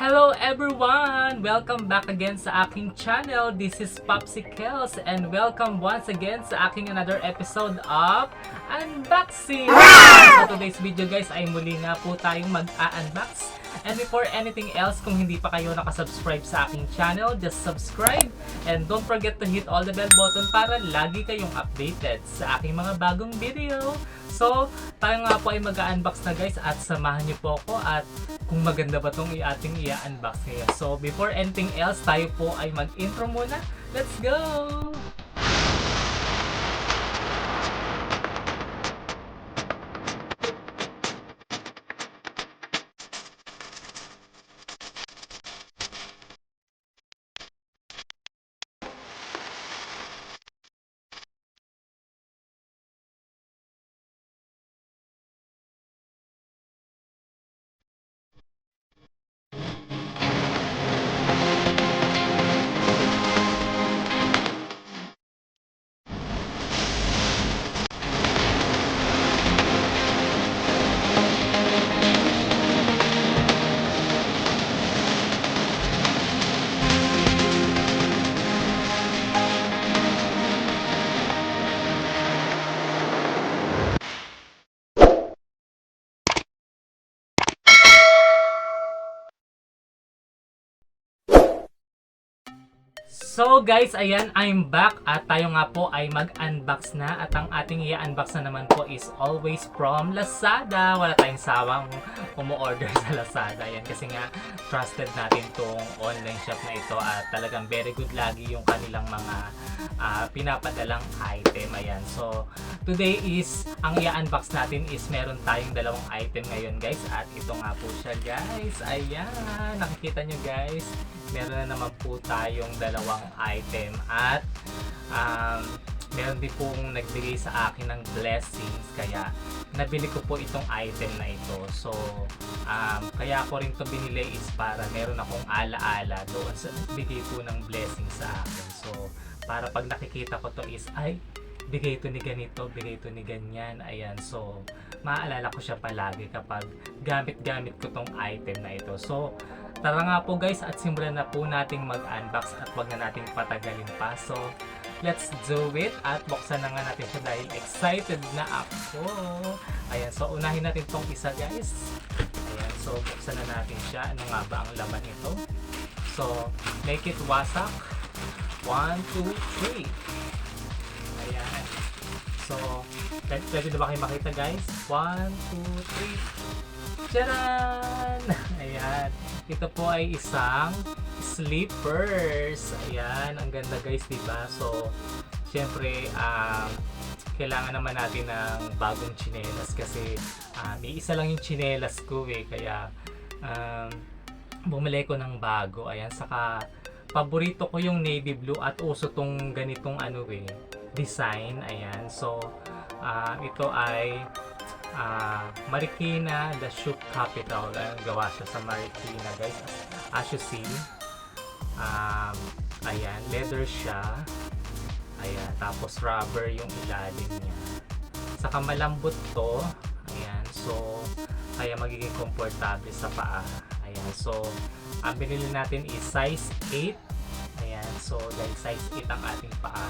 Hello everyone! Welcome back again sa aking channel. This is Popsicles and welcome once again sa aking another episode of Unboxing! Sa today's video guys ay muli nga po tayong mag-unbox. And before anything else, kung hindi pa kayo nakasubscribe sa aking channel, just subscribe and don't forget to hit all the bell button para lagi kayong updated sa aking mga bagong video. So, tayo nga po ay mag-unbox na guys at samahan niyo po ako at kung maganda ba itong ating i-unbox ngayon. So, before anything else, tayo po ay mag-intro muna. Let's go! So guys, ayan, I'm back at tayo nga po ay mag-unbox na at ang ating i-unbox na naman po is always from Lazada. Wala tayong sawang umu-order sa Lazada. Ayan, kasi nga trusted natin tong online shop na ito at talagang very good lagi yung kanilang mga pinapadalang item. Ayan, so today is, ang i-unbox natin is meron tayong dalawang item ngayon guys at ito nga po siya guys. Ayan, nakikita nyo guys, meron na naman po tayong dalawang item at meron din pong nagbigay sa akin ng blessings kaya nabili ko po itong item na ito. So kaya ako rin to binili is para meron akong alaala doon sa nagbigay po ng blessing sa akin. So para pag nakikita ko to is ay bigay ito ni ganito, bigay ito ni ganyan. Ayan, so maaalala ko siya palagi kapag gamit ko tong item na ito. So tara nga po guys at simulan na po nating mag-unbox at wag na nating patagalin pa. So let's do it at buksan na nga natin siya dahil excited na ako. Ayan, so unahin natin tong isa guys. Ayan, so buksan na natin siya. Ano nga ba ang laman nito? So make it wasak. 1, 2, 3. Ayan. So pwede na ba kayo makita guys? 1, 2, 3. Tcharan! Ayan. Ito po ay isang slippers. Ayan. Ang ganda guys, diba? So, syempre, kailangan naman natin ng bagong tsinelas kasi may isa lang yung tsinelas ko eh. Kaya, bumili ko ng bago. Ayan. Saka, paborito ko yung navy blue at uso tong ganitong design. Ayan. So, ito ay Marikina, the shoe capital. Gawa siya sa Marikina guys, as you see. Ayan, leather siya. Ayan, tapos rubber yung ilalim niya. Saka malambot to. Ayan, so kaya magiging komportable sa paa. Ayan, so ang binili natin is size 8. Ayan, so dahil size 8 ang ating paa.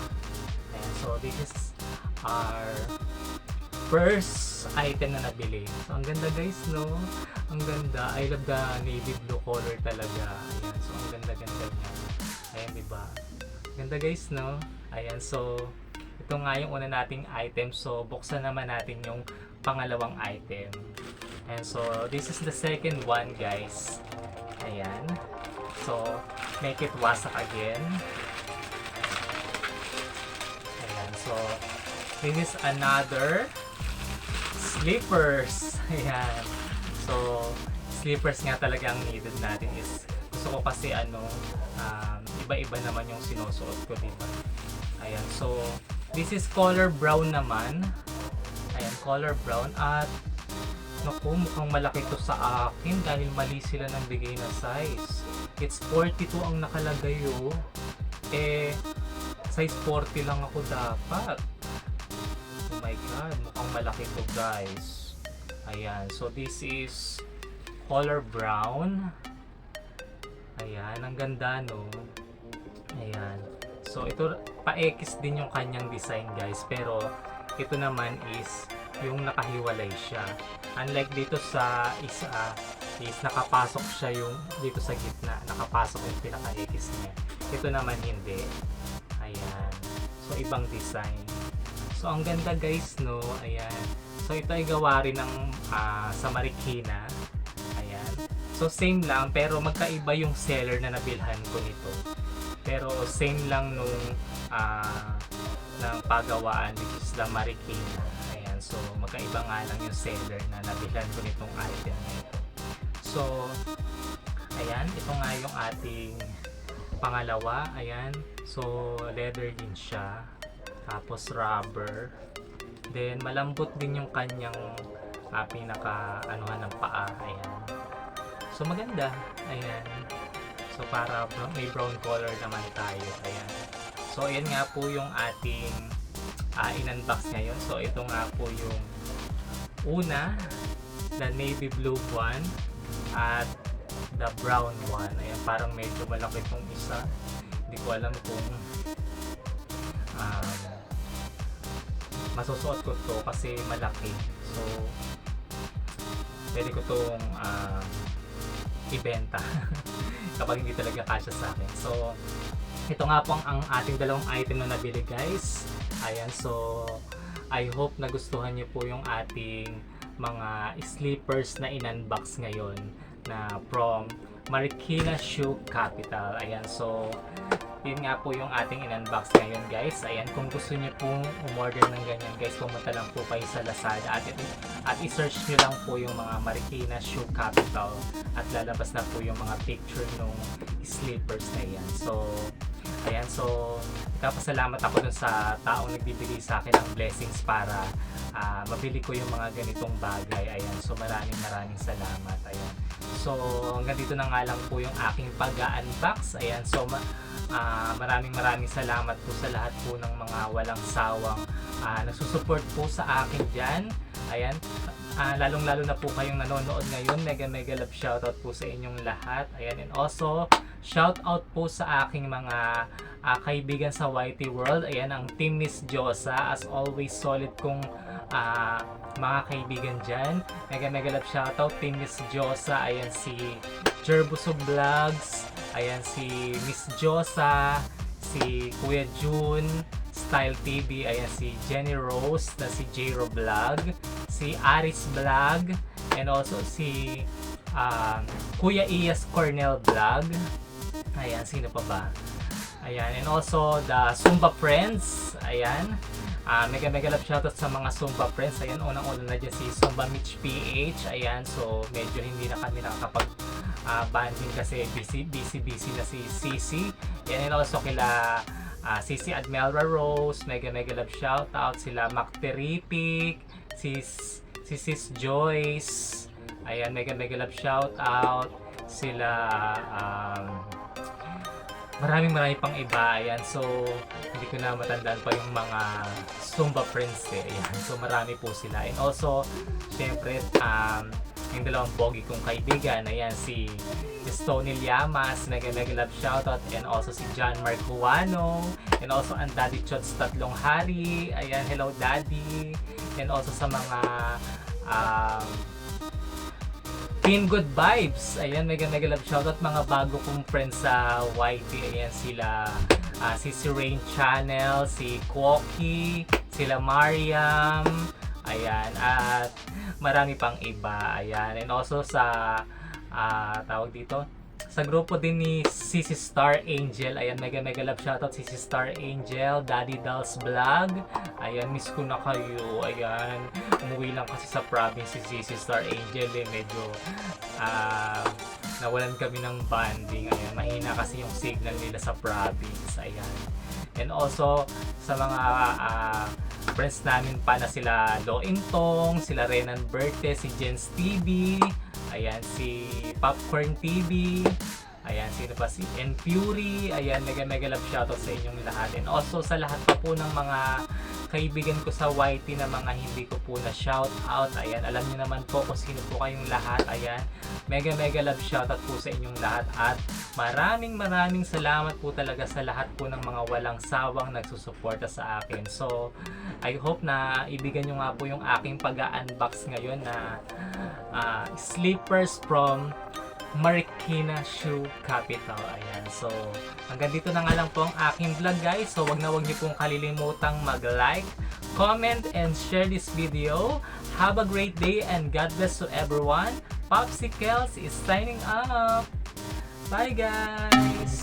Ayan, so this is our first item na nabili. So, ang ganda guys, no? Ang ganda. I love the navy blue color talaga. Ayan. So, ang ganda-ganda niya. Ayan, diba? Ganda guys, no? Ayan. So, ito nga yung una nating item. So, buksan naman natin yung pangalawang item. And so, this is the second one, guys. Ayan. So, make it wasak again. Ayan. So, this is another slippers. Ayan. So, slippers nga talaga ang needed natin is gusto ko kasi iba-iba naman yung sinusuot ko, diba? Ayan. So, this is color brown naman. Ayan, color brown at naku, mukhang malaki to sa akin dahil mali sila ng bigay na size. It's 42 ang nakalagay oh. Eh, size 40 lang ako dapat. Oh my god, mukhang malaki to guys. Ayan, so this is color brown. Ayan, ang ganda, no? Ayan. So, ito, pa-X din yung kanyang design, guys. Pero, ito naman is yung nakahiwalay siya. Unlike dito sa isa, is nakapasok siya yung dito sa gitna. Nakapasok yung pinaka-X niya. Ito naman hindi. Ayan. So, ibang design. So, ang ganda, guys, no? Ayan. So, ito ay gawa rin ng sa Marikina. Ayan. So, same lang, pero magkaiba yung seller na nabilhan ko nito. Pero, same lang nung ng pagawaan, which is the Marikina. Ayan. So, magkaiba nga lang yung seller na nabilhan ko nitong item na ito. So, ayan. Ito nga yung ating pangalawa. Ayan. So, leather din siya. Tapos, rubber. Then, malambot din yung kanyang pinaka-anuhan ng paa. Ayan. So, maganda. Ayan. So, para may brown color naman tayo. Ayan. So, ayan nga po yung ating in-unbox ngayon. So, ito nga po yung una, the navy blue one, at the brown one. Ayan, parang medyo malaki itong isa. Hindi ko alam kung masusuot ko to kasi malaki. So, pwede ko tong ibenta kapag hindi talaga kasya sa akin. So, ito nga po ang ating dalawang item na nabili, guys. Ayan, so I hope nagustuhan niyo po yung ating mga sleepers na in-unbox ngayon na from Marikina Shoe Capital. Ayan, so yun nga po yung ating in-unbox ngayon, guys. Ayan, kung gusto niyo pong umorder ng ganyan, guys, pumunta lang po kayo sa Lazada at i-search niyo lang po yung mga Marikina Shoe Capital at lalabas na po yung mga picture ng sleepers na yan. So, ayan, so nagpapasalamat ako dun sa taong nagbibigay sa akin ng blessings para mabili ko yung mga ganitong bagay. Ayan, so maraming salamat. Ayan. So, hanggang dito na nga lang po yung aking pag-unbox. Ayan, so maraming salamat po sa lahat po ng mga walang sawang nagsusupport po sa akin dyan. Ayan, lalong-lalo na po kayong nanonood ngayon. Mega love shoutout po sa inyong lahat. Ayan, and also shoutout po sa aking mga kaibigan sa YT World. Ayan, ang Team Miss Josa, as always solid kong mga kaibigan dyan. Mega love shoutout Team Miss Josa. Ayan, si Jerbuso Vlogs, ayan si Miss Josa, si Kuya June Style TV, ayan si Jenny Rose, na si Jero Vlog, si Aris Vlog, and also si Kuya Iyas Cornell Vlog. Ayan, sino pa ba? Ayan, and also the Zumba Friends. Ayan, mega love shoutout sa mga Zumba Friends. Ayan, unang-una na dyan si Zumba Mitch PH. Ayan, so medyo hindi na kami nakakapag banding kasi busy na si Cici. Ayan, and also kila Cici Admelra Rose, mega love shoutout. Sila Mac Terrific, si Sis Joyce. Ayan, mega love shoutout. Sila marami pang iba. Ayan, so hindi ko na matandaan pa yung mga Zumba Friends eh. Ayan, so marami po sila. And also, syempre, yung dalawang pogi kong kaibigan, ayan, si Tony Llamas, mega love shoutout, and also si John Mark Juano, and also ang Daddy Chots Tatlong Hari. Ayan, hello Daddy. And also sa mga Team Good Vibes. Ayan, mega love shoutout mga bago kong friends sa YT. Ayan, sila si Rain Channel, si Kwoki, sila Mariam. Ayan, at marami pang iba. Ayan, and also sa tawag dito, sa grupo din ni Sisi Star Angel. Ayan, mega love shoutout Sisi Star Angel, Daddy Dolls Vlog. Ayan, miss ko na kayo. Ayan, umuwi lang kasi sa province si Sisi Star Angel eh. Medyo nawalan kami ng banding. Ayan, mahina kasi yung signal nila sa province. Ayan, and also sa mga friends namin pa na sila Lo Intong, sila Renan Berte, si Jens TV, ayan, si Popcorn TV, Ayan, sino pa si Fury. Ayan, mega love shoutout sa inyong lahat. And also sa lahat pa po ng mga kaibigan ko sa YT na mga hindi ko po na shoutout. Ayan, alam niyo naman po kung sino po kayong lahat. Ayan, mega love shoutout po sa inyong lahat. At maraming salamat po talaga sa lahat po ng mga walang sawang nagsusuporta sa akin. So, I hope na ibigan nyo nga po yung aking pag-unbox ngayon na slippers from Marikina Shoe Capital. Ayan. So, hanggang dito na nga lang po ang aking vlog, guys. So, wag niyo pong kalilimutang mag-like, comment, and share this video. Have a great day and God bless to everyone. Popsicles is signing up. Bye, guys!